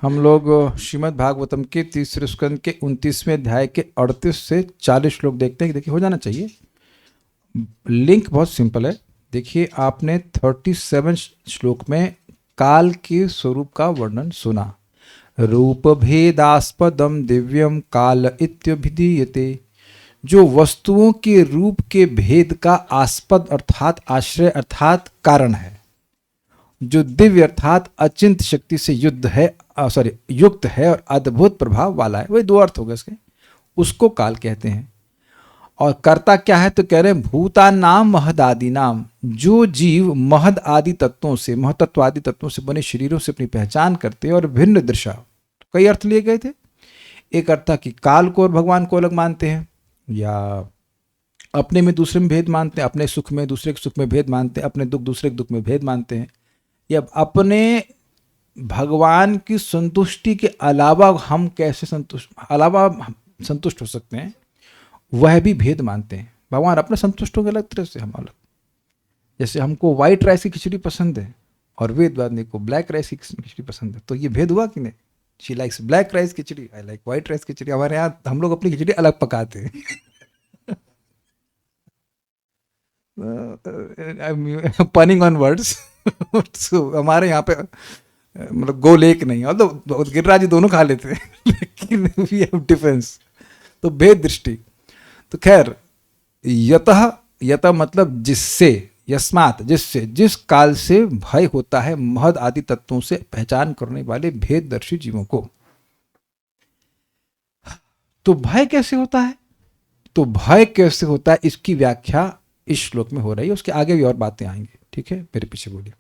हम लोग श्रीमद् भागवतम के तीसरे स्कंद के 29वें अध्याय के 38 से 40 श्लोक देखते हैं। देखिए हो जाना चाहिए। लिंक बहुत सिंपल है। देखिए आपने 37 श्लोक में काल के स्वरूप का वर्णन सुना। रूप भेदास्पदम दिव्यम काल इत्यभिधीयते। जो वस्तुओं के रूप के भेद का आस्पद अर्थात आश्रय अर्थात कारण है, जो दिव्य अर्थात अचिंत शक्ति से युक्त है और अद्भुत प्रभाव वाला है। वही दो अर्थ हो गए इसके, उसको काल कहते हैं। और कर्ता क्या है तो कह रहे हैं भूतान नाम महद आदि नाम। जो जीव महद आदि तत्वों से, महतत्व आदि तत्वों से बने शरीरों से अपनी पहचान करते हैं और भिन्न दृशा। कई अर्थ लिए गए थे। एक अर्थ था कि काल को और भगवान को अलग मानते हैं, या अपने में दूसरे में भेद मानते हैं, अपने सुख में दूसरे के सुख में भेद मानते हैं, अपने दुख दूसरे के दुख में भेद मानते हैं, या अपने भगवान की संतुष्टि के अलावा हम कैसे संतुष्ट हो सकते हैं, वह भी भेद मानते हैं। भगवान अपने संतुष्ट होंगे अलग तरह से, हम अलग। जैसे हमको व्हाइट राइस की खिचड़ी पसंद है और वेदवादी को ब्लैक राइस की खिचड़ी पसंद है, तो ये भेद हुआ कि नहीं? She likes black rice khichdi, I like white rice khichdi. हमारे यहाँ हम लोग अपनी खिचड़ी अलग पकाते हैं। Punning on words. हमारे यहाँ पे मतलब गो लेक नहीं, और तो गिरिराज जी दोनों खा लेते हैं, लेकिन वी हैव डिफरेंस। तो भेद दृष्टि। तो खैर, यतः मतलब जिससे, यस्मात जिससे, जिस काल से भय होता है महद आदि तत्वों से पहचान करने वाले भेददर्शी जीवों को। तो भय कैसे होता है? तो भय कैसे होता है इसकी व्याख्या इस श्लोक में हो रही है। उसके आगे भी और बातें आएंगी, ठीक है? मेरे पीछे बोलिए।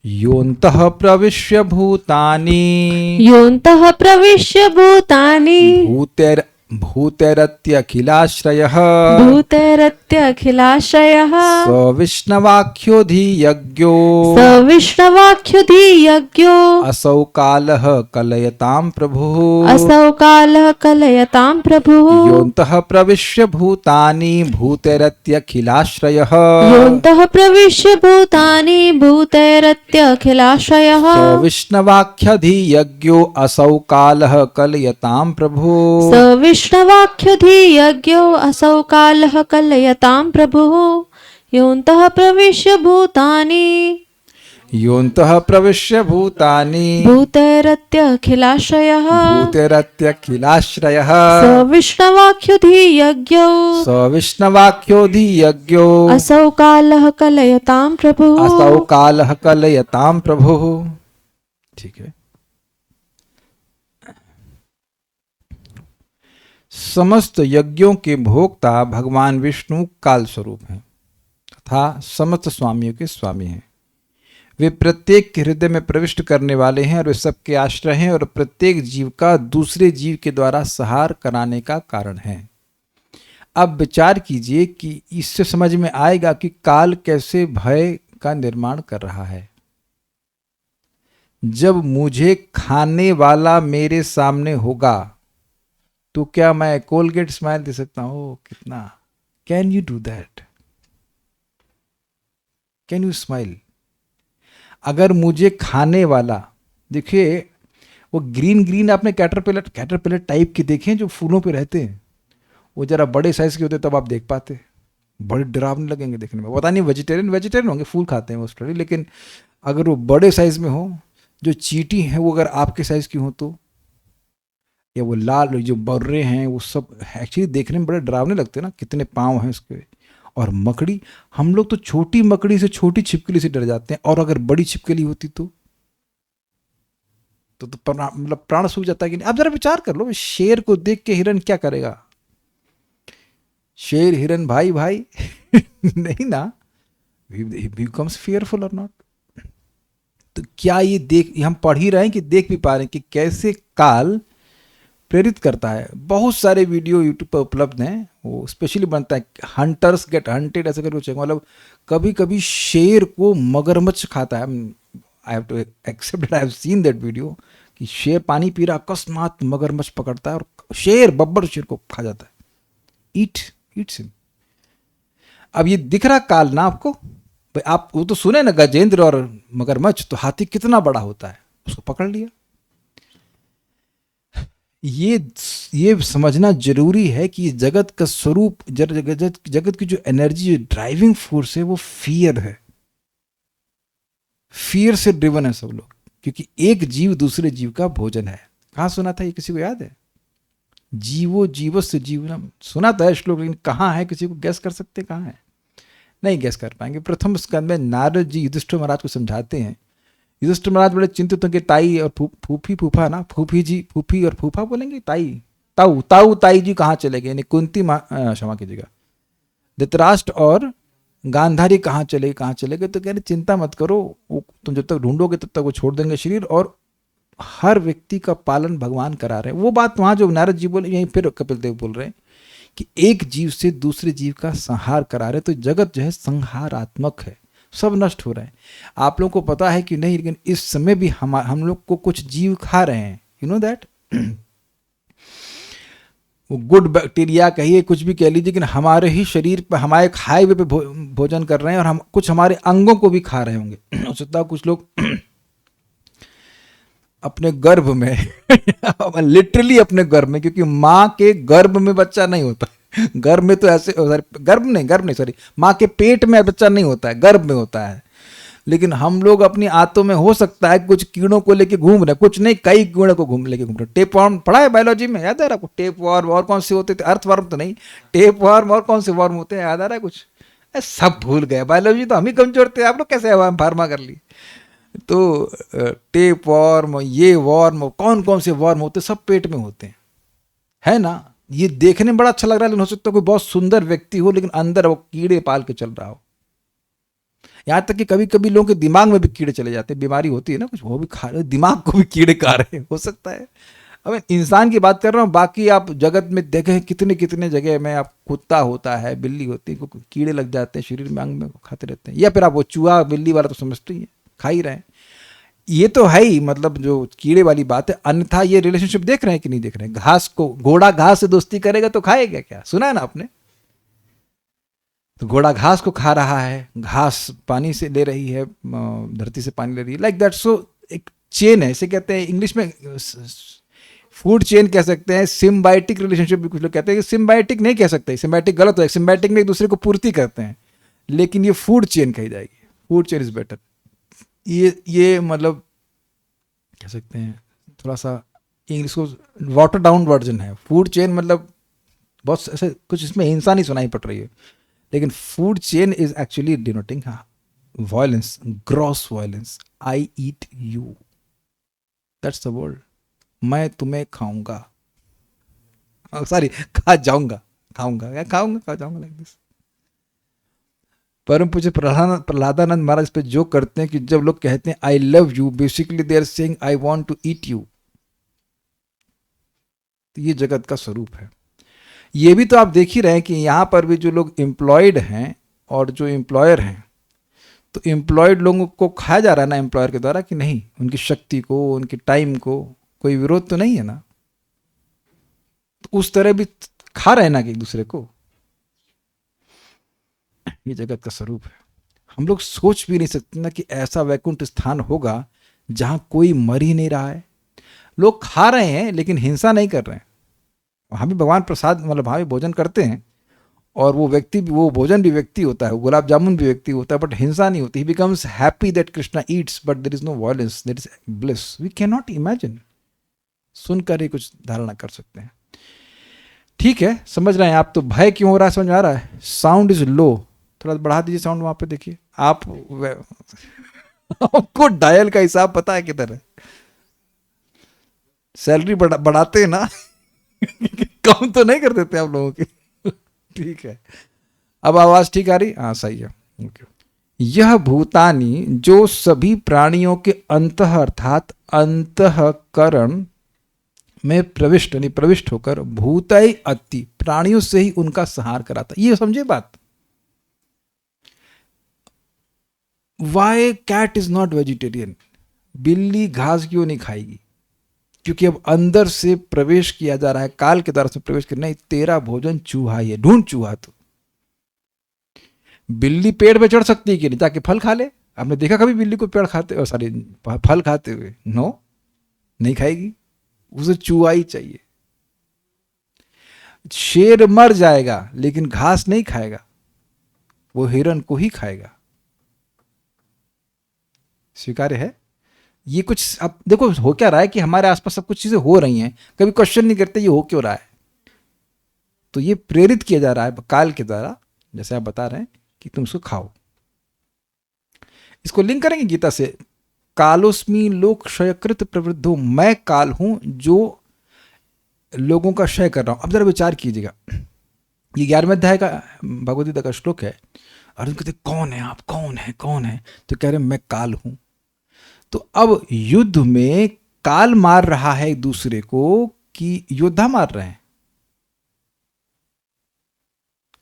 योऽन्तः प्रविश्य भूतानि, योऽन्तः प्रविश्य भूतानि, भूतैरत्यखिलाश्रयः, भूतैरत्यखिलाश्रयः, सविष्णवाख्योऽधियज्ञो, सविष्णवाख्युधियज्ञो, असौ कालः कलयतां प्रभुः, असौ कालः कलयतां प्रभुः। योऽन्तः प्रविश्य भूतानि भूतैरत्यखिलाश्रयः, योऽन्तः प्रविश्य भूतानि, भूतैरत्यखिलाश्रयः, सविष्णवाख्यधियज्ञो असौ कालः कलयतां प्रभुः, सविष्णवाख्युधियज्ञो, असौ कालः कलयतां प्रभुः। योऽन्तः प्रविश्य भूतानि, योऽन्तः प्रविश्य भूतानि भूतैरत्यखिलाश्रयः, भूतैरत्यखिलाश्रयः, सविष्णवाख्युधियज्ञो, सविष्णवाख्योऽधियज्ञो, असौ कालः कलयतां प्रभुः, असौ कालः कलयतां प्रभुः। ठीक है। समस्त यज्ञों के भोक्ता भगवान विष्णु काल स्वरूप हैं तथा समस्त स्वामियों के स्वामी हैं। वे प्रत्येक के हृदय में प्रविष्ट करने वाले हैं और वे सबके आश्रय हैं और प्रत्येक जीव का दूसरे जीव के द्वारा सहार कराने का कारण है। अब विचार कीजिए कि इससे समझ में आएगा कि काल कैसे भय का निर्माण कर रहा है। जब मुझे खाने वाला मेरे सामने होगा तो क्या मैं कोलगेट स्माइल दे सकता हूँ? कितना? Can you do that? Can you smile? अगर मुझे खाने वाला, देखिए वो ग्रीन आपने कैटरपिलर टाइप के देखे हैं जो फूलों पे रहते हैं, वो जरा बड़े साइज के होते तब आप देख पाते, बड़े डरावने लगेंगे देखने में। पता नहीं वेजिटेरियन होंगे, फूल खाते हैं मोस्टली, लेकिन अगर वो बड़े साइज में हो, जो चींटी है वो अगर आपके साइज की हो तो, या वो लाल जो बर्रे हैं वो सब एक्चुअली देखने में बड़े डरावने लगते हैं ना, कितने पाँव हैं उसके। और मकड़ी, हम लोग तो छोटी मकड़ी से, छोटी छिपकली से डर जाते हैं, और अगर बड़ी छिपकली होती तो मतलब प्राण सूख जाता है कि नहीं? आप जरा विचार कर लो, शेर को देख के हिरन क्या करेगा? शेर हिरन भाई नहीं ना, बिकम्स फियरफुल और नॉट। तो क्या ये हम पढ़ ही रहे हैं कि देख भी पा रहे हैं कि कैसे काल प्रेरित करता है। बहुत सारे वीडियो यूट्यूब पर उपलब्ध हैं, वो स्पेशली बनता है हंटर्स गेट हंटेड ऐसे करके, मतलब कभी कभी शेर को मगरमच्छ खाता है। I have to accept, I have seen that video कि शेर पानी पी रहा, अकस्मात मगरमच्छ पकड़ता है और बब्बर शेर को खा जाता है, ईट्स हिम। अब ये दिख रहा काल ना आपको भाई, आप वो तो सुने ना गजेंद्र और मगरमच्छ, तो हाथी कितना बड़ा होता है, उसको पकड़ लिया। ये समझना जरूरी है कि जगत का स्वरूप, जगत की जो एनर्जी, जो ड्राइविंग फोर्स है, वो फियर है। फियर से ड्रिवन है सब लोग, क्योंकि एक जीव दूसरे जीव का भोजन है। कहाँ सुना था ये, किसी को याद है? जीवो जीवस्य जीवनम, सुना था श्लोक, लेकिन कहाँ है? किसी को गैस कर सकते कहाँ है? नहीं गैस कर पाएंगे। प्रथम स्कंद में नारद जी युधिष्ठिर महाराज को समझाते हैं। युधिष्ठिर महाराज बड़े चिंतित होंगे, ताई और फूफी फूफा ना, फूफी जी, फूफी और फूफा बोलेंगे, ताई ताऊ ताऊ ताई जी कहाँ चले गए, यानी कुंती क्षमा कीजिएगा, धृतराष्ट्र और गांधारी कहाँ चले गए? तो कह रहे चिंता मत करो, तुम जब तक ढूंढोगे तब तक वो छोड़ देंगे शरीर, और हर व्यक्ति का पालन भगवान करा रहे हैं। वो बात वहां जो नारद जी बोले, यहीं फिर कपिल देव बोल रहे हैं कि एक जीव से दूसरे जीव का संहार करा रहे। तो जगत जो है संहारात्मक है, सब नष्ट हो रहा है। आप लोगों को पता है कि नहीं, लेकिन इस समय भी हम लोग को कुछ जीव खा रहे हैं, यू नो दैट। वो गुड बैक्टीरिया कहिए, कुछ भी कह लीजिए, लेकिन हमारे ही शरीर पर, हमारे हाईवे पे भोजन कर रहे हैं, और हम कुछ हमारे अंगों को भी खा रहे होंगे। हो सकता है कुछ लोग अपने गर्भ में लिटरली अपने गर्भ में, क्योंकि माँ के गर्भ में बच्चा नहीं होता, गर्भ में तो ऐसे, गर्भ नहीं सॉरी, माँ के पेट में बच्चा नहीं होता है, गर्भ में होता है। लेकिन हम लोग अपनी आंतों में हो सकता है कुछ कीड़ों को लेके घूम रहे, कुछ नहीं कई कीड़ों को लेके घूम रहे। टेप वर्म पढ़ा है बायोलॉजी में, याद आ रहा है आपको? टेप वर्म और कौन से होते थे? अर्थ वर्म तो नहीं, टेप वर्म और कौन से वर्म होते हैं, याद आ रहा है कुछ? सब भूल गए, बायोलॉजी तो हम ही कमजोर थे, आप लोग कैसे फार्मा कर ली? तो टेप वर्म, ये वर्म, कौन कौन से वर्म होते, सब पेट में होते हैं, है ना? ये देखने में बड़ा अच्छा लग रहा है, लेकिन हो सकता है कोई बहुत सुंदर व्यक्ति हो, लेकिन अंदर वो कीड़े पाल के चल रहा हो। यहाँ तक कि कभी कभी लोगों के दिमाग में भी कीड़े चले जाते हैं, बीमारी होती है ना कुछ, वो भी खा रहे, दिमाग को भी कीड़े खा रहे हैं, हो सकता है। अब इंसान की बात कर रहा हूँ, बाकी आप जगत में देखें कितने कितने जगह में, आप कुत्ता होता है, बिल्ली होती है, कीड़े लग जाते हैं शरीर में, अंग में, खाते रहते हैं। या फिर आप वो चूहा बिल्ली वाला तो समझते ही है, खा ही रहे हैं। ये तो है ही, मतलब जो कीड़े वाली बात है। अन्यथा ये रिलेशनशिप देख रहे हैं कि नहीं देख रहे हैं? घास को, घोड़ा घास से दोस्ती करेगा तो खाएगा क्या? सुना है ना आपने? तो घोड़ा घास को खा रहा है, घास पानी से ले रही है, धरती से पानी ले रही है, लाइक दैट। सो एक चेन है, इसे कहते हैं इंग्लिश में फूड चेन कह सकते हैं, सिम्बायोटिक रिलेशनशिप भी कुछ लोग कहते हैं। सिम्बायोटिक नहीं कह सकते, सिम्बायोटिक गलत है, सिम्बायोटिक में एक दूसरे को पूर्ति करते हैं, लेकिन ये फूड चेन कही जाएगी, फूड चेन इज बेटर। ये मतलब कह सकते हैं, थोड़ा सा इंग्लिश को वाटर डाउन वर्जन है। फूड चेन मतलब बहुत ऐसे कुछ इसमें हिंसा नहीं सुनाई पड़ रही है, लेकिन food chain is actually denoting violence, gross violence. I eat you, that's the word. मैं तुम्हें खाऊंगा, सॉरी खा जाऊंगा, खाऊंगा खा जाऊंगा, लाइक दिस। परम पूज्य प्रहलादानंद महाराज पे जो करते हैं कि जब लोग कहते हैं I love you, basically they are saying I want to eat you. तो ये जगत का स्वरूप है। ये भी तो आप देख ही रहे हैं कि यहाँ पर भी जो लोग एम्प्लॉयड हैं और जो एम्प्लॉयर हैं, तो एम्प्लॉयड लोगों को खाया जा रहा है ना एम्प्लॉयर के द्वारा, कि नहीं? उनकी शक्ति को, उनकी टाइम को, कोई विरोध तो नहीं है ना? तो उस तरह भी खा रहे हैं ना कि एक दूसरे को। ये जगत का स्वरूप है। हम लोग सोच भी नहीं सकते ना कि ऐसा वैकुंठ स्थान होगा जहां कोई मर ही नहीं रहा है। लोग खा रहे हैं लेकिन हिंसा नहीं कर रहे हैं। वहाँ भी भगवान प्रसाद, मतलब वहाँ भी भोजन करते हैं, और वो व्यक्ति भी, वो भोजन भी व्यक्ति होता है, गुलाब जामुन भी व्यक्ति होता है, बट हिंसा नहीं होती। He becomes happy that Krishna eats, but there is no violence, there is bliss. We can not imagine, सुनकर ही कुछ धारणा कर सकते हैं। ठीक है, समझ रहे हैं आप? तो भय क्यों हो रहा है समझ में आ रहा है? साउंड इज लो, थोड़ा बढ़ा दीजिए साउंड वहां पे, देखिए आप। आपको डायल का हिसाब पता है किधर है? सैलरी बढ़ाते हैं ना कम तो नहीं कर देते आप लोगों की। ठीक है, अब आवाज ठीक आ रही? हाँ सही है, ओके। यह भूतानी, जो सभी प्राणियों के अंतः अर्थात अंतःकरण में प्रविष्ट, यानी प्रविष्ट होकर, भूतै अति, प्राणियों से ही उनका संहार कराता। ये समझे बात? Why cat is not vegetarian? बिल्ली घास क्यों नहीं खाएगी? क्योंकि अब अंदर से प्रवेश किया जा रहा है, काल के द्वारा से प्रवेश करना। नहीं, तेरा भोजन चूहा ही है, ढूंढ चूहा। तो बिल्ली पेड़ पे चढ़ सकती है कि नहीं? जाके फल खा ले। आपने देखा कभी बिल्ली को पेड़ खाते, और सॉरी फल खाते हुए? नो, नहीं खाएगी, उसे चूहा ही चाहिए। शेर मर जाएगा लेकिन घास नहीं खाएगा, वो हिरन को ही खाएगा। स्वीकार्य है? ये कुछ अब देखो हो क्या रहा है कि हमारे आसपास सब कुछ चीजें हो रही हैं, कभी क्वेश्चन नहीं करते ये हो क्यों रहा है। तो ये प्रेरित किया जा रहा है काल के द्वारा, जैसे आप बता रहे हैं कि तुम इसको खाओ। इसको लिंक करेंगे गीता से, कालोस्मी लोक क्षयकृत प्रवृद्धो, मैं काल हूं जो लोगों का क्षय कर रहा हूं। अब जरा विचार कीजिएगा, ये 11वें अध्याय का भगवद गीता का श्लोक है। अर्जुन कहते कौन है आप, कौन है कौन है, तो कह रहे मैं काल हूं। तो अब युद्ध में काल मार रहा है एक दूसरे को कि योद्धा मार रहे हैं?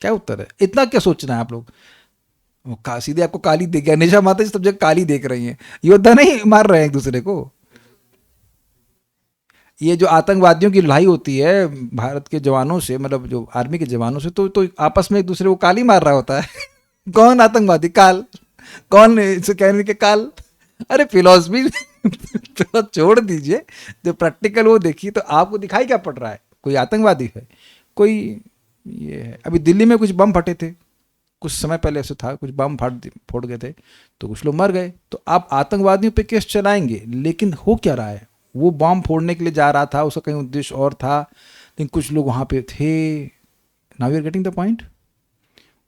क्या उत्तर है? इतना क्या सोचना है आप लोग? वो सीधे आपको काली देख गया, निशा माता जी सब जगह काली देख रही हैं, योद्धा नहीं मार रहे हैं एक दूसरे को। ये जो आतंकवादियों की लड़ाई होती है भारत के जवानों से, मतलब जो आर्मी के जवानों से, तो आपस में एक दूसरे को काली मार रहा होता है। कौन आतंकवादी? काल। कौन इसे कहने के काल? अरे फिलॉसफी तो छोड़ दीजिए, जो प्रैक्टिकल वो देखिए। तो आपको दिखाई क्या पड़ रहा है? कोई आतंकवादी है, कोई ये है। अभी दिल्ली में कुछ बम फटे थे कुछ समय पहले, ऐसे था कुछ बम फोड़ गए थे तो कुछ लोग मर गए। तो आप आतंकवादियों पे केस चलाएंगे, लेकिन हो क्या रहा है? वो बम फोड़ने के लिए जा रहा था, उसका कहीं उद्देश्य और था, लेकिन कुछ लोग वहां पे थे। Now you are getting the point.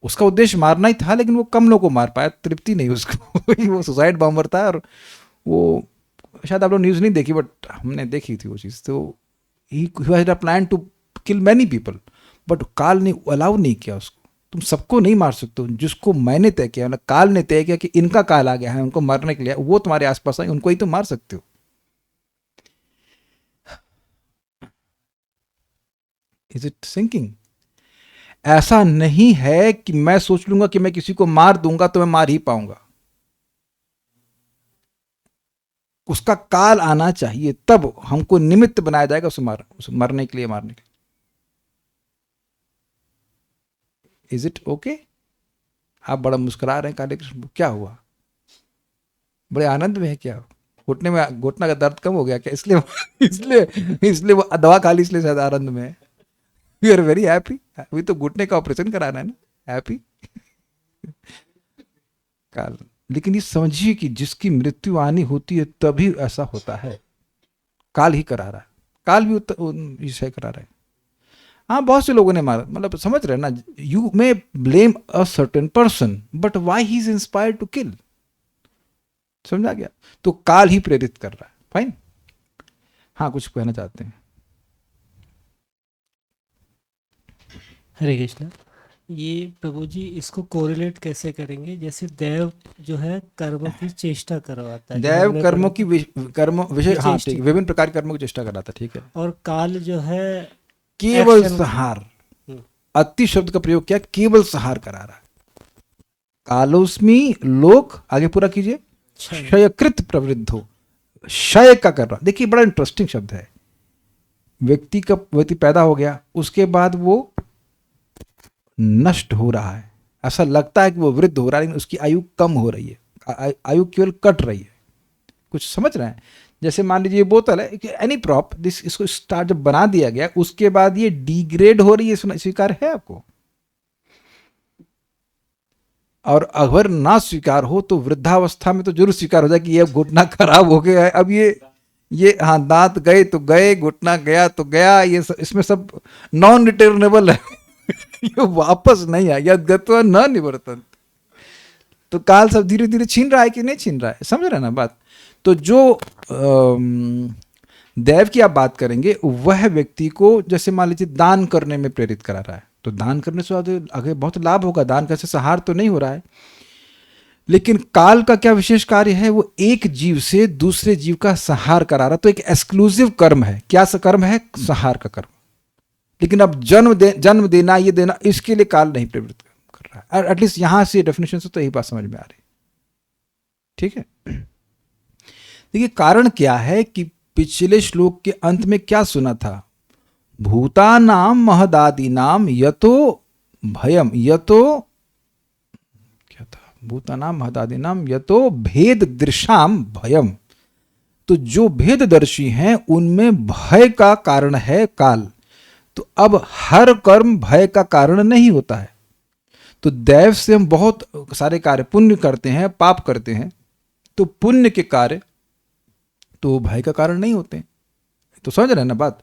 उसका उद्देश्य मारना ही था, लेकिन वो कम लोगों को मार पाया, तृप्ति नहीं उसको। वो सुसाइड बॉम्बर था। और वो शायद आप लोग न्यूज़ नहीं देखी, बट हमने देखी थी वो चीज़। तो he had a plan to kill many people, but काल ने अलाउ नहीं किया उसको। तुम सबको नहीं मार सकते हो, जिसको मैंने तय किया, मतलब काल ने तय किया कि इनका काल आ गया है उनको मारने के लिए, वो तुम्हारे आसपास आए, उनको ही तो मार सकते हो। Is it sinking? ऐसा नहीं है कि मैं सोच लूंगा कि मैं किसी को मार दूंगा तो मैं मार ही पाऊंगा। उसका काल आना चाहिए, तब हमको निमित्त बनाया जाएगा उसे मरने के लिए, मारने के लिए। Is it okay? आप बड़ा मुस्कुरा रहे हैं काले कृष्ण, क्या हुआ? बड़े आनंद में है क्या? घुटना का दर्द कम हो गया क्या? इसलिए इसलिए वो दवा खा ली, इसलिए शायद आनंद में है। You are very happy. अभी तो घुटने का ऑपरेशन कराना है ना, हैप्पी। काल, लेकिन ये समझिए कि जिसकी मृत्यु आनी होती है तभी ऐसा होता है। काल ही करा रहा है, काल भी इसे करा रहा है। हाँ, बहुत से लोगों ने मारा, मतलब समझ रहे ना, you may blame a certain person but why he is inspired to kill. समझा गया? तो काल ही प्रेरित कर रहा है। फाइन। हाँ, कुछ कहना चाहते हैं? हरे कृष्णा। ये प्रभु जी इसको कोरिलेट कैसे करेंगे? जैसे देव जो है कर्म की चेष्टा करवाता है, दैव कर्मों की कर्म विषय, हाँ ठीक, विभिन्न प्रकार के कर्मों की चेष्टा कराता है, ठीक है। और काल जो है केवल संहार, अति शब्द का प्रयोग किया, केवल संहार करा रहा है। कालोस्मी लोक, आगे पूरा कीजिए, क्षयकृत प्रवृद्धो, क्षय का कर रहा। देखिए बड़ा इंटरेस्टिंग शब्द है। व्यक्ति पैदा हो गया, उसके बाद वो नष्ट हो रहा है। ऐसा लगता है कि वो वृद्ध हो रहा है, लेकिन उसकी आयु कम हो रही है, आयु केवल कट रही है। कुछ समझ रहे हैं? जैसे मान लीजिए ये बोतल है, एनी प्रॉप, इसको स्टार्ट जब बना दिया गया, उसके बाद ये डिग्रेड हो रही है, स्वीकार है आपको? और अगर ना स्वीकार हो तो वृद्धावस्था में तो जरूर स्वीकार हो जाए कि ये घुटना खराब हो गया है, अब ये हाँ, दांत गए तो गए, घुटना गया तो गया, ये इसमें सब नॉन रिटर्नेबल है। ये वापस नहीं आएगा, गत्वा न निवर्तन। तो काल सब धीरे धीरे छीन रहा है कि नहीं छीन रहा है? समझ रहे ना बात? तो जो दैव की आप बात करेंगे, वह व्यक्ति को जैसे मान लीजिए दान करने में प्रेरित करा रहा है, तो दान करने से आगे बहुत लाभ होगा। दान कैसे संहार तो नहीं हो रहा है, लेकिन काल का क्या विशेष कार्य है? वो एक जीव से दूसरे जीव का संहार करा रहा। तो एक एक्सक्लूसिव कर्म है। क्या कर्म है? संहार का कर्म। लेकिन अब जन्म देना, ये देना, इसके लिए काल नहीं प्रेरित कर रहा है। एटलीस्ट यहां से डेफिनेशन से तो यही बात समझ में आ रही। ठीक है, देखिए कारण क्या है कि पिछले श्लोक के अंत में क्या सुना था? भूतानाम महदादीनाम यतो भयम, यतो क्या था? भूतानाम महदादीनाम यतो भेद दृशाम भयम। तो जो भेददर्शी हैं उनमें भय का कारण है काल। तो अब हर कर्म भय का कारण नहीं होता है। तो दैव से हम बहुत सारे कार्य पुण्य करते हैं, पाप करते हैं, तो पुण्य के कार्य तो भय का कारण नहीं होते। तो समझ रहे हैं ना बात।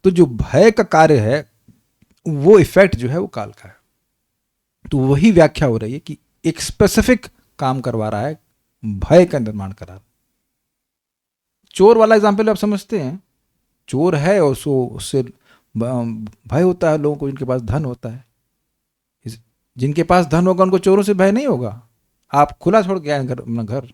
तो जो भय का कार्य है वो इफेक्ट जो है वो काल का है। तो वही व्याख्या हो रही है कि एक स्पेसिफिक काम करवा रहा है, भय का निर्माण करा रहा है। चोर वाला एग्जाम्पल आप समझते हैं, चोर है और उससे भय होता है लोगों को जिनके पास धन होता है। जिनके पास धन होगा उनको चोरों से भय नहीं होगा। आप खुला छोड़ के आए घर अपना घर,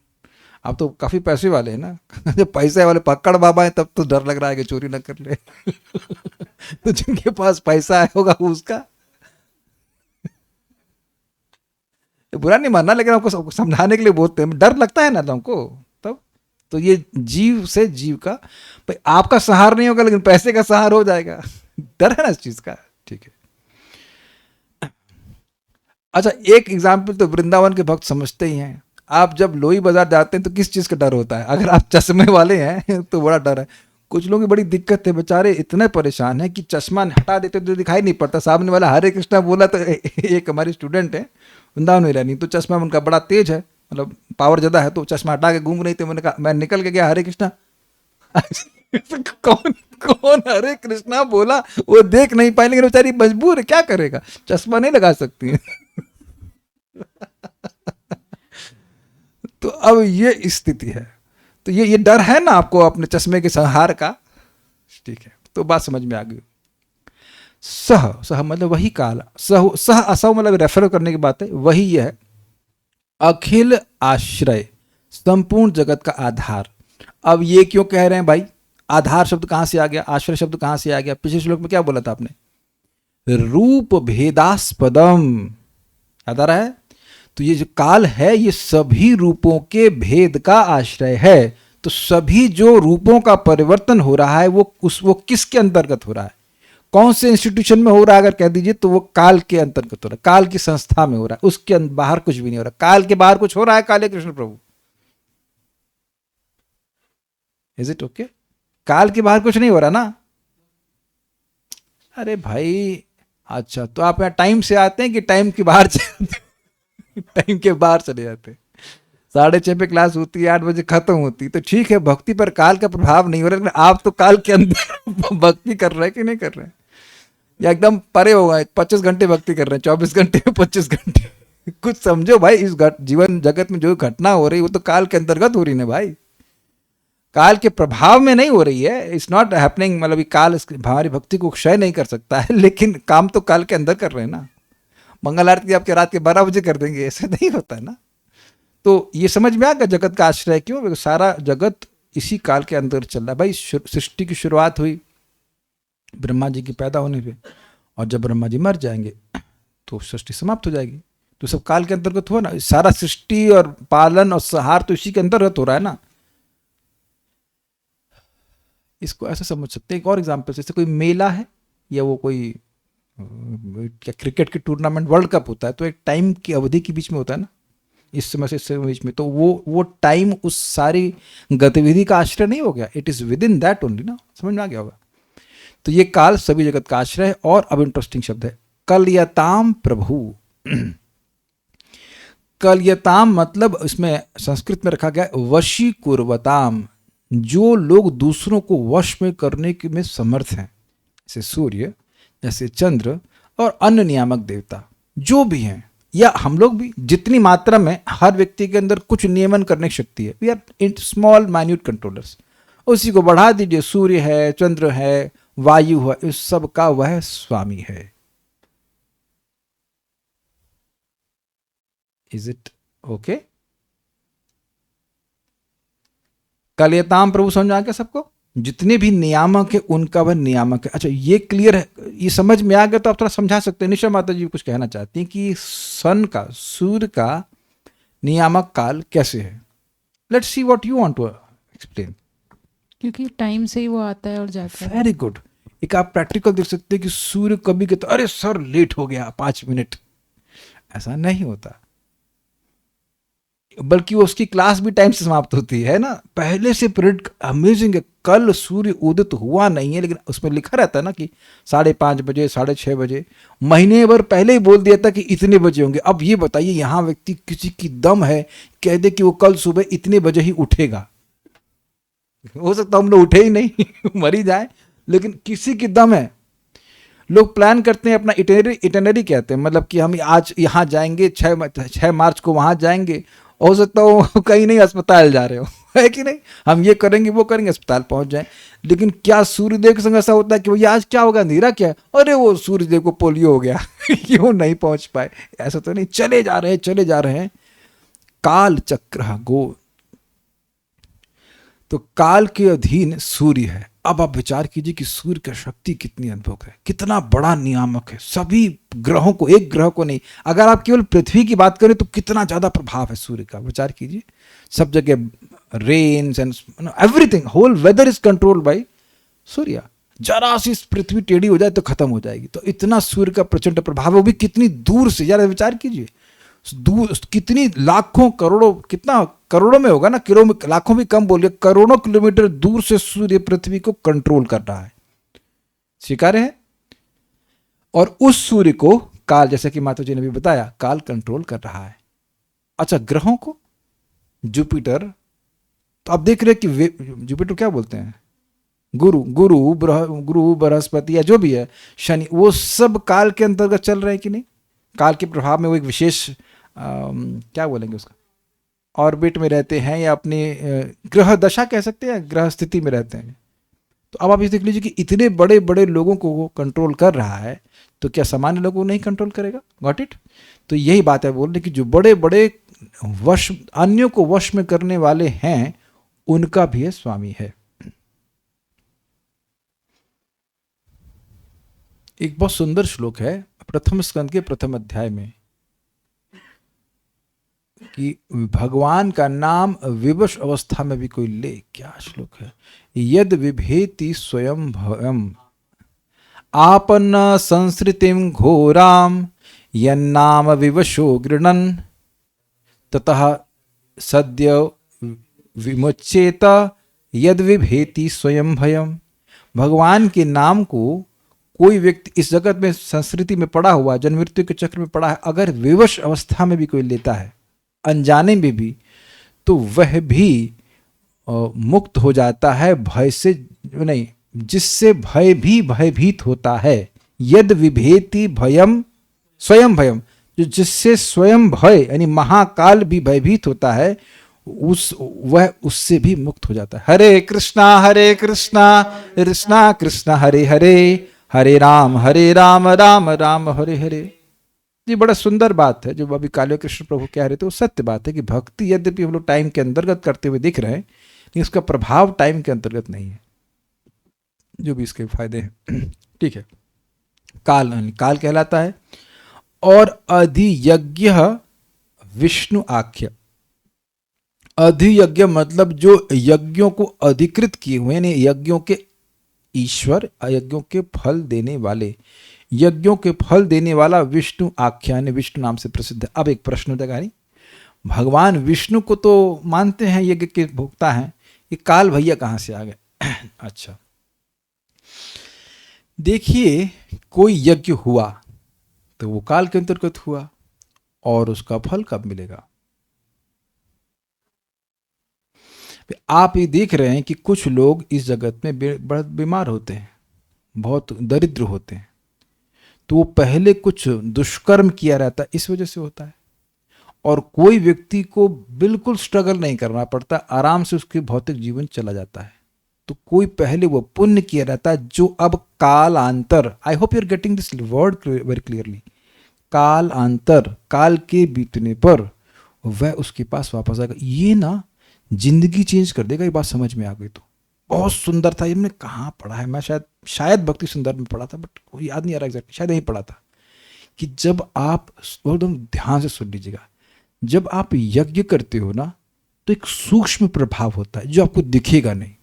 आप तो काफी पैसे वाले हैं ना जब पैसे वाले पकड़ बाबा है तब तो डर लग रहा है कि चोरी ना कर ले तो जिनके पास पैसा होगा वो उसका बुरा नहीं मानना, लेकिन आपको समझाने के लिए बोलते हैं, डर लगता है ना तुमको तब। तो ये जीव से जीव का भाई आपका सहार नहीं होगा लेकिन पैसे का सहार हो जाएगा डर है ना इस चीज का। ठीक है। अच्छा, एक एग्जाम्पल तो वृंदावन के भक्त समझते ही हैं। आप जब लोई बाजार जाते हैं तो किस चीज का डर होता है? अगर आप चश्मे वाले हैं तो बड़ा डर है। कुछ लोगों की बड़ी दिक्कत है, बेचारे इतने परेशान हैं कि चश्मा हटा देते तो दिखाई नहीं पड़ता। सामने वाला हरे कृष्णा बोला तो एक हमारी स्टूडेंट है वृंदावन में रहनी, तो चश्मा उनका बड़ा तेज है, मतलब पावर ज्यादा है, तो चश्मा हटा के घूम रही थी। मैंने कहा, मैं निकल के गया हरे कृष्णा कौन कौन हरे कृष्णा बोला वो देख नहीं पाए, लेकिन बेचारी मजबूर है, क्या करेगा, चश्मा नहीं लगा सकती है तो अब ये स्थिति है। तो ये डर है ना आपको अपने चश्मे के संहार का। ठीक है, तो बात समझ में आ गई। सह सह मतलब वही काल, सह असव मतलब रेफर करने की बात है, वही यह है अखिल आश्रय, संपूर्ण जगत का आधार। अब ये क्यों कह रहे हैं भाई? आधार शब्द कहां से आ गया, आश्रय शब्द कहां से आ गया? पिछले श्लोक में क्या बोला था आपने? रूप भेदास्पदम, याद आ रहा है? तो ये जो काल है ये सभी रूपों के भेद का आश्रय है। तो सभी जो रूपों का परिवर्तन हो रहा है वो किसके अंतर्गत हो रहा है? कौन से इंस्टीट्यूशन में हो रहा है? अगर कह दीजिए तो वो काल के अंतर्गत हो रहा है, काल की संस्था में हो रहा है, उसके बाहर कुछ भी नहीं हो रहा। काल के बाहर कुछ हो रहा है काले कृष्ण प्रभु? Is it okay? काल के बाहर कुछ नहीं हो रहा ना? अरे भाई, अच्छा तो आप यहाँ टाइम से आते हैं कि टाइम के बाहर टाइम के बाहर चले जाते हैं? 6:30 पे क्लास होती है, 8 बजे खत्म होती है, तो ठीक है, भक्ति पर काल का प्रभाव नहीं हो रहा, लेकिन आप तो काल के अंदर भक्ति कर रहे हैं कि नहीं कर रहे हैं? या एकदम परे हो गए, 25 घंटे भक्ति कर रहे हैं, 24 घंटे 25 घंटे कुछ समझो भाई। इस जीवन जगत में जो घटना हो रही है वो तो काल के अंतर्गत हो रही है भाई, काल के प्रभाव में नहीं हो रही है। इट्स नॉट हैपनिंग, मतलब काल हमारी भक्ति को क्षय नहीं कर सकता है, लेकिन काम तो काल के अंदर कर रहे हैं ना। मंगल आरती आपके रात के 12 बजे कर देंगे, ऐसे नहीं होता है ना। तो ये समझ में आ गया जगत का आश्रय क्यों? सारा जगत इसी काल के अंदर चल रहा है भाई। सृष्टि की शुरुआत हुई ब्रह्मा जी के पैदा होने पे, और जब ब्रह्मा जी मर जाएंगे तो सृष्टि समाप्त हो जाएगी। तो सब काल के अंतर्गत हुआ ना, सारा सृष्टि और पालन और संहार तो इसी के अंतर्गत हो रहा है ना। इसको ऐसा समझ सकते हैं। एक और एग्जाम्पल, जैसे कोई मेला है या वो कोई क्या क्रिकेट की टूर्नामेंट, वर्ल्ड कप होता है, तो एक टाइम की अवधि के बीच में होता है ना, इस समय से इस समय बीच में, तो वो टाइम उस सारी गतिविधि का आश्रय नहीं हो गया, it is with in that only ना। समझ में आ गया होगा। तो ये काल सभी जगत का आश्रय है। और अब इंटरेस्टिंग शब्द है कलयताम प्रभु। कलयताम मतलब इसमें संस्कृत में रखा गया वशी कुर्वताम, जो लोग दूसरों को वश में करने के में समर्थ हैं, जैसे सूर्य, जैसे चंद्र और अन्य नियामक देवता जो भी हैं, या हम लोग भी, जितनी मात्रा में हर व्यक्ति के अंदर कुछ नियमन करने की शक्ति है, we are in small minute controllers. उसी को बढ़ा दीजिए, सूर्य है, चंद्र है, वायु है, इस सब का वह स्वामी है। Is it okay? कलयताम प्रभु समझ आ गया सबको? जितने भी नियामक है उनका वह नियामक है। अच्छा, ये क्लियर है, ये समझ में आ गया तो आप थोड़ा समझा सकते हैं। निशा माता जी कुछ कहना चाहती हैं कि सन का, सूर्य का नियामक काल कैसे है? Let's see what you want to explain. क्योंकि टाइम से ही वो आता है और जाता है। Very good. एक आप प्रैक्टिकल देख सकते हैं कि सूर्य कभी कहते अरे सर लेट हो गया 5 मिनट, ऐसा नहीं होता। बल्कि उसकी क्लास भी टाइम से समाप्त होती है ना, पहले से प्रिडिक्ट। अमेजिंग है, कल सूर्य उदित हुआ नहीं है लेकिन उसमें लिखा रहता है ना कि 5:30 बजे, 6:30 बजे, महीने भर पहले ही बोल दिया था कि इतने बजे होंगे। अब ये बताइए, यहाँ व्यक्ति किसी की दम है कह दे कि वो कल सुबह इतने बजे ही उठेगा, हो सकता हम लोग उठे ही नहीं मर ही जाए, लेकिन किसी की दम है। लोग प्लान करते हैं अपना इटनरी कहते हैं, मतलब कि हम आज यहाँ जाएंगे, 6 मार्च को वहाँ जाएंगे, हो सकता हो कहीं नहीं अस्पताल जा रहे हो है कि नहीं, हम ये करेंगे वो करेंगे, अस्पताल पहुंच जाएं। लेकिन क्या सूर्यदेव के संग ऐसा होता है कि भैया आज क्या होगा, अंधेरा क्या है, अरे वो सूर्यदेव को पोलियो हो गया क्यों नहीं पहुंच पाए, ऐसा तो नहीं, चले जा रहे हैं। काल चक्र गो, तो काल के अधीन सूर्य है। अब आप विचार कीजिए कि सूर्य की शक्ति कितनी अद्भुत है, कितना बड़ा नियामक है, सभी ग्रहों को, एक ग्रह को नहीं, अगर आप केवल पृथ्वी की बात करें तो कितना ज्यादा प्रभाव है सूर्य का, विचार कीजिए। सब जगह rains and everything, whole weather is controlled by Surya. जरा सी पृथ्वी टेढ़ी हो जाए तो खत्म हो जाएगी, तो इतना सूर्य का प्रचंड प्रभाव है, वो भी कितनी दूर से, जरा विचार कीजिए, दूर कितनी लाखों करोड़ों, कितना करोड़ों में होगा ना, लाखों भी कम बोलिए, करोड़ों किलोमीटर दूर से सूर्य पृथ्वी को कंट्रोल कर रहा है, स्वीकार्य है। और उस सूर्य को काल, जैसे कि माता जी ने भी बताया, काल कंट्रोल कर रहा है। अच्छा, ग्रहों को जुपिटर, तो आप देख रहे हैं कि जुपिटर क्या बोलते हैं, गुरु बृहस्पति या जो भी है, शनि, वो सब काल के अंतर्गत चल रहे हैं कि नहीं, काल के प्रभाव में वो एक विशेष क्या बोलेंगे उसका, ऑर्बिट में रहते हैं, या अपनी ग्रह दशा कह सकते हैं, ग्रह स्थिति में रहते हैं। तो अब आप ये देख लीजिए कि इतने बड़े बड़े लोगों को वो कंट्रोल कर रहा है, तो क्या सामान्य लोगों को नहीं कंट्रोल करेगा? Got it? तो यही बात है बोल रहे कि जो बड़े बड़े वश, अन्यों को वश में करने वाले हैं, उनका भी स्वामी है। एक बहुत सुंदर श्लोक है प्रथम स्कंद के प्रथम अध्याय में, कि भगवान का नाम विवश अवस्था में भी कोई ले, क्या श्लोक है, यद विभेति स्वयं भयम आपन्न संसृतिम घोराम यन्नाम विवशो गृणन ततः सद्य विमुच्येत यद विभेति स्वयं भयम। भगवान के नाम को कोई व्यक्ति इस जगत में, संस्कृति में पड़ा हुआ, जन्म मृत्यु के चक्र में पड़ा है, अगर विवश अवस्था में भी कोई लेता है, अनजाने में भी, तो वह भी मुक्त हो जाता है भय से, नहीं, जिससे भय भी भयभीत होता है। यद विभेति भयम स्वयं भयम, जो जिससे स्वयं भय यानी महाकाल भी भयभीत होता है, वह उससे भी मुक्त हो जाता है। हरे कृष्णा कृष्णा कृष्णा हरे हरे, हरे राम राम राम हरे हरे। ये बड़ा सुंदर बात है जो अभी काले कृष्ण प्रभु कह रहे थे, वो सत्य बात है कि भक्ति यद्यपि हम लोग टाइम के अंतर्गत करते हुए दिख रहे हैं, लेकिन उसका प्रभाव टाइम के अंतर्गत नहीं है, जो भी इसके फायदे हैं। ठीक है, काल कहलाता है। और अधियज्ञ विष्णु आख्य, अधियज्ञ मतलब जो यज्ञों को अधिकृत किए हुए, यानी यज्ञों के ईश्वर, यज्ञों के फल देने वाले, यज्ञों के फल देने वाला विष्णु आख्यान, विष्णु नाम से प्रसिद्ध है। अब एक प्रश्न उठेगा, भगवान विष्णु को तो मानते हैं यज्ञ के भोक्ता हैं, ये काल भैया कहाँ से आ गए? अच्छा, देखिए, कोई यज्ञ हुआ तो वो काल के अंतर्गत हुआ, और उसका फल कब मिलेगा? आप ये देख रहे हैं कि कुछ लोग इस जगत में बहुत बीमार होते हैं, बहुत दरिद्र होते हैं, तो वो पहले कुछ दुष्कर्म किया रहता है, इस वजह से होता है। और कोई व्यक्ति को बिल्कुल स्ट्रगल नहीं करना पड़ता, आराम से उसके भौतिक जीवन चला जाता है। तो कोई पहले वो पुण्य किया रहता है, जो अब कालांतर, I hope you are getting this word very clearly, कालांतर, काल के बीतने पर वह उसके पास वापस आएगा। ये ना जिंदगी चेंज कर देगा, ये बात समझ में आ गई तो बहुत सुंदर था। ये मैंने कहाँ पढ़ा है, मैं शायद भक्ति सुंदर में पढ़ा था, बट कोई याद नहीं आ रहा एग्जैक्टली, शायद यही पढ़ा था कि जब आप, एकदम ध्यान से सुन लीजिएगा, जब आप यज्ञ करते हो ना, तो एक सूक्ष्म प्रभाव होता है जो आपको दिखेगा नहीं,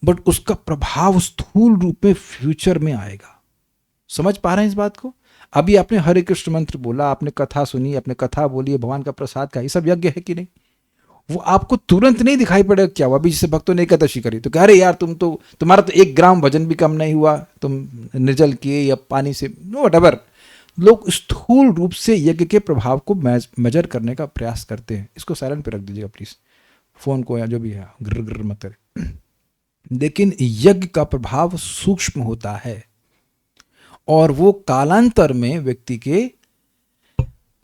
बट उसका प्रभाव स्थूल रूप में फ्यूचर में आएगा। समझ पा रहे हैं इस बात को? अभी आपने हरे कृष्ण मंत्र बोला, आपने कथा सुनी, आपने कथा बोली, भगवान का प्रसाद का, ये सब यज्ञ है कि नहीं? वो आपको तुरंत नहीं दिखाई पड़ेगा क्या हुआ। अभी जैसे भक्तों ने एकादशी करी तो कह रहे यार तुम्हारा तो 1 ग्राम वजन भी कम नहीं हुआ, तुम निर्जल किए या पानी से, नो वटएवर। लोग स्थूल रूप से यज्ञ के प्रभाव को मेजर करने का प्रयास करते हैं। इसको साइलेंट पे रख दीजिएगा प्लीज, फोन को या जो भी है, गिर गिर मत करे। लेकिन यज्ञ का प्रभाव सूक्ष्म होता है और वो कालांतर में व्यक्ति के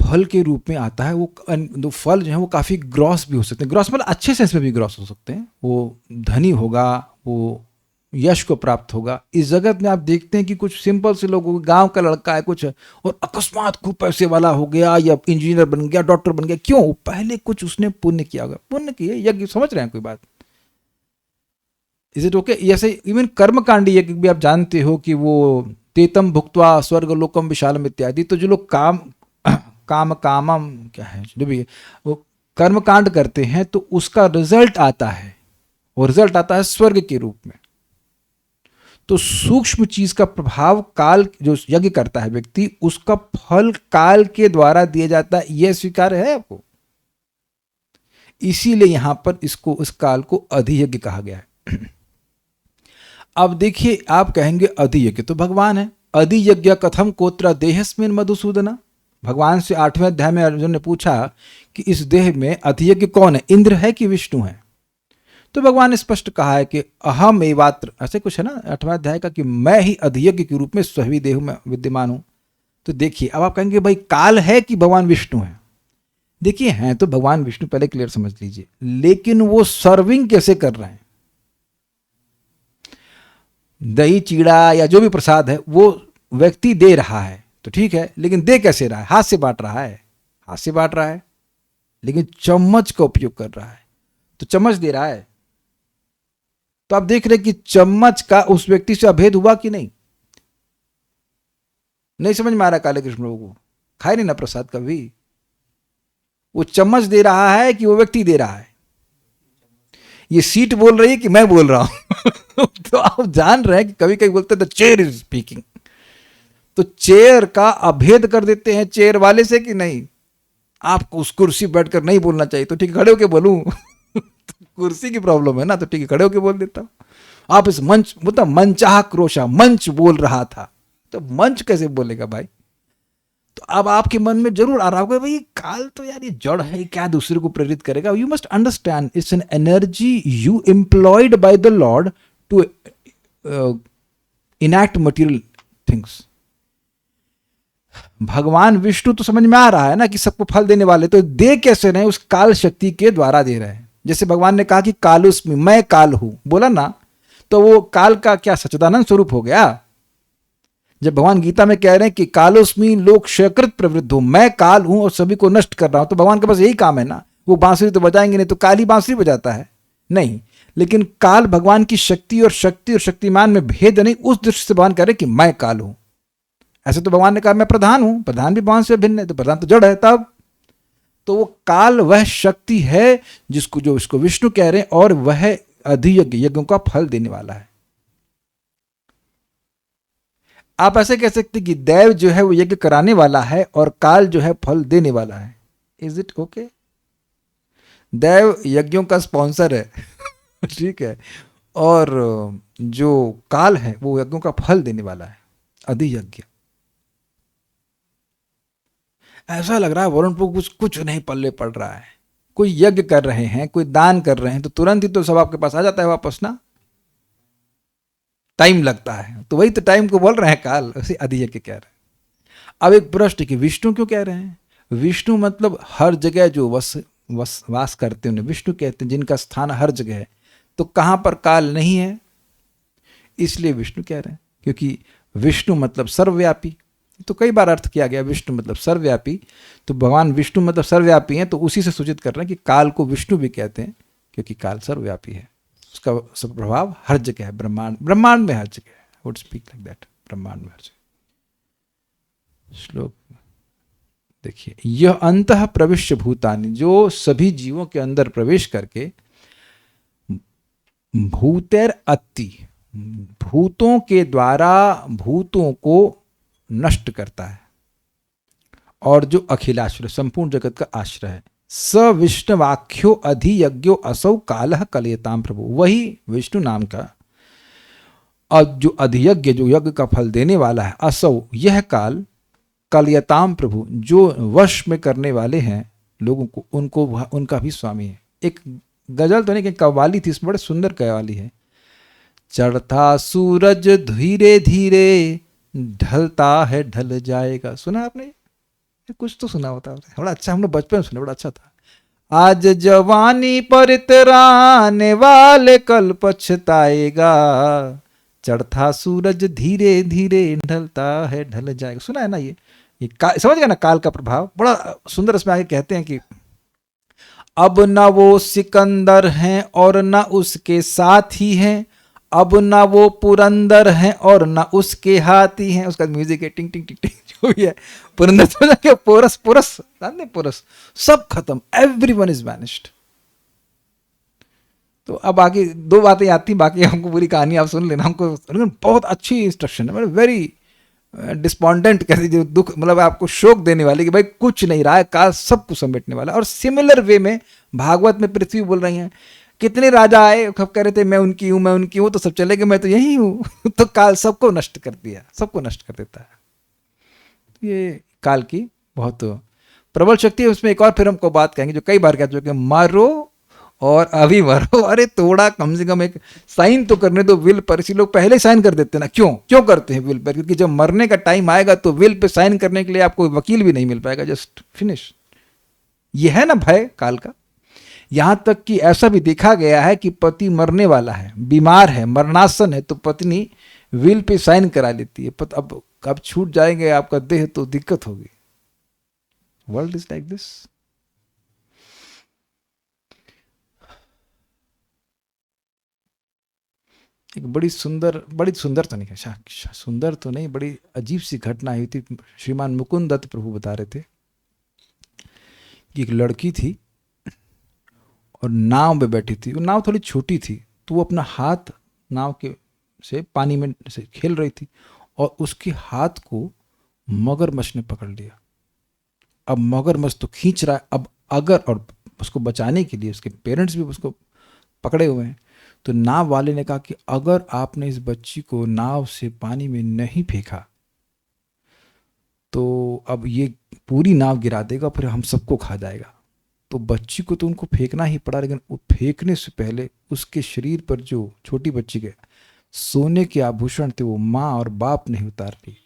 फल के रूप में आता है। वो फल जो है वो काफ़ी ग्रॉस भी हो सकते हैं। ग्रॉस मतलब अच्छे सेंस में भी ग्रॉस हो सकते हैं। वो धनी होगा, वो यश को प्राप्त होगा। इस जगत में आप देखते हैं कि कुछ सिंपल से लोग, गांव का लड़का है कुछ और अकस्मात खूब पैसे वाला हो गया या इंजीनियर बन गया, डॉक्टर बन गया। क्यों? पहले कुछ उसने पुण्य किया होगा, पुण्य किए, यज्ञ। समझ रहे हैं कोई बात? Is it okay? जैसे इवन कर्मकांडी यज्ञ भी आप जानते हो कि वो तेतम भुक्त्वा स्वर्ग लोकम विशालम इत्यादि। तो जो लोग कामम क्या है, जो भी वो कर्मकांड करते हैं तो उसका रिजल्ट आता है, और रिजल्ट आता है स्वर्ग के रूप में। तो सूक्ष्म चीज का प्रभाव काल, जो यज्ञ करता है व्यक्ति, उसका फल काल के द्वारा दिया जाता है। यह स्वीकार है आपको? इसीलिए यहां पर इसको, इस काल को अधियज्ञ कहा गया है। अब देखिए, आप कहेंगे अधियज्ञ तो भगवान है, अधियज्ञ कथम कोत्र देहस्मिन मधुसूदना। भगवान से 8वें अध्याय में अर्जुन ने पूछा कि इस देह में अधियज्ञ कौन है, इंद्र है कि विष्णु है? तो भगवान ने स्पष्ट कहा है कि अहम एवात्र, ऐसे कुछ है ना 8वें अध्याय का, कि मैं ही अधियज्ञ के रूप में स्वभी देह में विद्यमान हूं। तो देखिए, अब आप कहेंगे भाई काल है कि भगवान विष्णु है? देखिए, हैं तो भगवान विष्णु, पहले क्लियर समझ लीजिए। लेकिन वो सर्विंग कैसे कर रहे हैं? दही चीड़ा या जो भी प्रसाद है वो व्यक्ति दे रहा है तो ठीक है, लेकिन दे कैसे रहा है? हाथ से बांट रहा है, हाथ से बांट रहा है, लेकिन चम्मच का उपयोग कर रहा है तो चम्मच दे रहा है। तो आप देख रहे हैं कि चम्मच का उस व्यक्ति से अभेद हुआ कि नहीं? नहीं समझ में आ रहा काले कृष्ण लोगों को? खाए नहीं ना प्रसाद कभी? वो चम्मच दे रहा है कि वो व्यक्ति दे रहा है? ये सीट बोल रही है कि मैं बोल रहा हूं? तो आप जान रहे हैं कि कभी कभी बोलते हैं द चेयर इज स्पीकिंग। तो चेयर का अभेद कर देते हैं चेयर वाले से कि नहीं? आपको उस कुर्सी बैठकर नहीं बोलना चाहिए तो ठीक है, खड़े होके बोलूं? तो कुर्सी की प्रॉब्लम है ना, तो ठीक है, खड़े होके बोल देता हूं। आप इस मंच, मतलब मनचाहा क्रोशा, मंच बोल रहा था, तो मंच कैसे बोलेगा भाई? तो अब आपके मन में जरूर आ रहा होगा भाई काल तो यार ये जड़ है, क्या दूसरे को प्रेरित करेगा? You must understand it's an energy you employed by the lord to enact material things. भगवान विष्णु तो समझ में आ रहा है ना कि सबको फल देने वाले, तो दे कैसे रहे? उस काल शक्ति के द्वारा दे रहे हैं। जैसे भगवान ने कहा कि कालुस्मि, मैं काल हूं, बोला ना, तो वो काल का क्या सच्चिदानंद स्वरूप हो गया। जब भगवान गीता में कह रहे हैं कि कालोस्मि लोक क्षयकृत प्रवृद्धो, मैं काल हूं और सभी को नष्ट कर रहा हूं, तो भगवान के पास यही काम है ना। वो बांसुरी तो बजाएंगे नहीं, तो काल ही बांसुरी बजाता है? नहीं, लेकिन काल भगवान की शक्ति और शक्तिमान में भेद नहीं, उस दृष्टि से भगवान कह रहे हैं कि मैं काल हूं। ऐसे तो भगवान ने कहा मैं प्रधान हूं, प्रधान भी भगवान से भिन्न है, तो प्रधान तो जड़ है। तब तो वो काल वह शक्ति है जिसको, जो इसको विष्णु कह रहे हैं, और वह अधियज्ञ, यज्ञों का फल देने वाला है। आप ऐसे कह सकते कि देव जो है वो यज्ञ कराने वाला है और काल जो है फल देने वाला है। Is it okay? देव यज्ञों का स्पॉन्सर है ठीक है, और जो काल है वो यज्ञों का फल देने वाला है, अधियज्ञ। ऐसा लग रहा है वरुण को कुछ नहीं पल्ले पड़ रहा है। कोई यज्ञ कर रहे हैं, कोई दान कर रहे हैं, तो तुरंत ही तो सब आपके पास आ जाता है वापस ना। टाइम लगता है, तो वही तो टाइम को बोल रहे हैं काल, उसे अधियज्ञ कह रहे हैं। अब एक प्रश्न कि विष्णु क्यों कह रहे हैं? विष्णु मतलब हर जगह जो वास करते हैं उन्हें विष्णु कहते हैं, जिनका स्थान हर जगह है। तो कहां पर काल नहीं है, इसलिए विष्णु कह रहे हैं, क्योंकि विष्णु मतलब सर्वव्यापी। तो कई बार अर्थ किया गया विष्णु मतलब सर्वव्यापी, तो भगवान विष्णु मतलब सर्वव्यापी हैं, तो उसी से सूचित कर रहे हैं कि काल को विष्णु भी कहते हैं, क्योंकि काल सर्वव्यापी है, उसका सब प्रभाव हर जगह है। ब्रह्मांड में हर जगह है। वुड स्पीक लाइक दैट, ब्रह्मांड में हर जगह। श्लोक देखिए, यह अंतः प्रविश्य भूतानि, जो सभी जीवों के अंदर प्रवेश करके भूतेर अति, भूतों के द्वारा भूतों को नष्ट करता है। और जो अखिलाश्रय संपूर्ण जगत का आश्रय है। स विष्णुवाख्यो अधियज्ञो असौ कालः कलयताम प्रभु, वही विष्णु नाम का और जो अधियज्ञ, जो यज्ञ का फल देने वाला है, असौ यह काल, कलयताम प्रभु, जो वश में करने वाले हैं लोगों को, उनको उनका भी स्वामी है। एक गजल तो नहीं कि कव्वाली थी, इसमें बड़े सुंदर कव्वाली है। चढ़ता सूरज धीरे धीरे ढलता है ढल जाएगा, सुना आपने? कुछ तो सुना होता है, बड़ा अच्छा, हम लोग बचपन में सुने, बड़ा अच्छा था। आज जवानी पर इतराने वाले कल पछताएगा, चढ़ता सूरज धीरे धीरे ढलता है ढल जाएगा, सुना है ना? ये समझ गया ना काल का प्रभाव? बड़ा सुंदर इसमें आगे कहते हैं कि अब न वो सिकंदर हैं और न उसके साथी हैं, अब न वो पुरंदर हैं और न उसके हाथी हैं। उसका म्यूजिक है टिंग टिंग टिंग टिंग, जो भी है पुरंदर तो जाके पोरस पोरस जानते, पोरस सब खत्म, एवरीवन इज वैनिश्ड। तो अब आगे दो बातें आती, बाकी हमको पूरी कहानी आप सुन लेना। हमको बहुत अच्छी इंस्ट्रक्शन है, वेरी डिस्पॉन्डेंट कह दीजिए, दुख मतलब आपको शोक देने वाली कि भाई कुछ नहीं रहा है, काल सब कुछ समेटने वाला। और सिमिलर वे में भागवत में पृथ्वी बोल रही हैं, कितने राजा आए, सब कह रहे थे मैं उनकी हूं, मैं उनकी हूं, तो सब चले गए, मैं तो यही हूं। तो काल सबको नष्ट कर दिया, सबको नष्ट कर देता है। ये काल की बहुत प्रबल शक्ति है। उसमें एक और फिर हमको बात कहेंगे जो कई बार कह चुके, मारो और अभी मरो। अरे थोड़ा कम से कम एक साइन तो करने दो विल पर। इसी लोग पहले साइन कर देते ना, क्यों करते हैं विल पर? क्योंकि जब मरने का टाइम आएगा तो विल पे साइन करने के लिए आपको वकील भी नहीं मिल पाएगा, जस्ट फिनिश। ये है ना भय काल का। यहां तक कि ऐसा भी देखा गया है कि पति मरने वाला है, बीमार है, मरणासन है, तो पत्नी विल पे साइन करा लेती है। अब छूट जाएंगे आपका देह तो दिक्कत होगी। World is like this. एक बड़ी सुंदर तो नहीं, सुंदर तो नहीं, बड़ी अजीब सी घटना हुई थी। श्रीमान मुकुंद दत्त प्रभु बता रहे थे कि एक लड़की थी और नाव में बैठी थी। वो नाव थोड़ी छोटी थी, तो वो अपना हाथ नाव के से पानी में से खेल रही थी और उसके हाथ को मगरमच्छ ने पकड़ लिया। अब मगरमच्छ तो खींच रहा है, अब अगर, और उसको बचाने के लिए उसके पेरेंट्स भी उसको पकड़े हुए हैं। तो नाव वाले ने कहा कि अगर आपने इस बच्ची को नाव से पानी में नहीं फेंका तो अब ये पूरी नाव गिरा देगा, फिर हम सबको खा जाएगा। तो बच्ची को तो उनको फेंकना ही पड़ा, लेकिन वो फेंकने से पहले उसके शरीर पर जो छोटी बच्ची के सोने के आभूषण थे वो माँ और बाप नहीं उतार ली।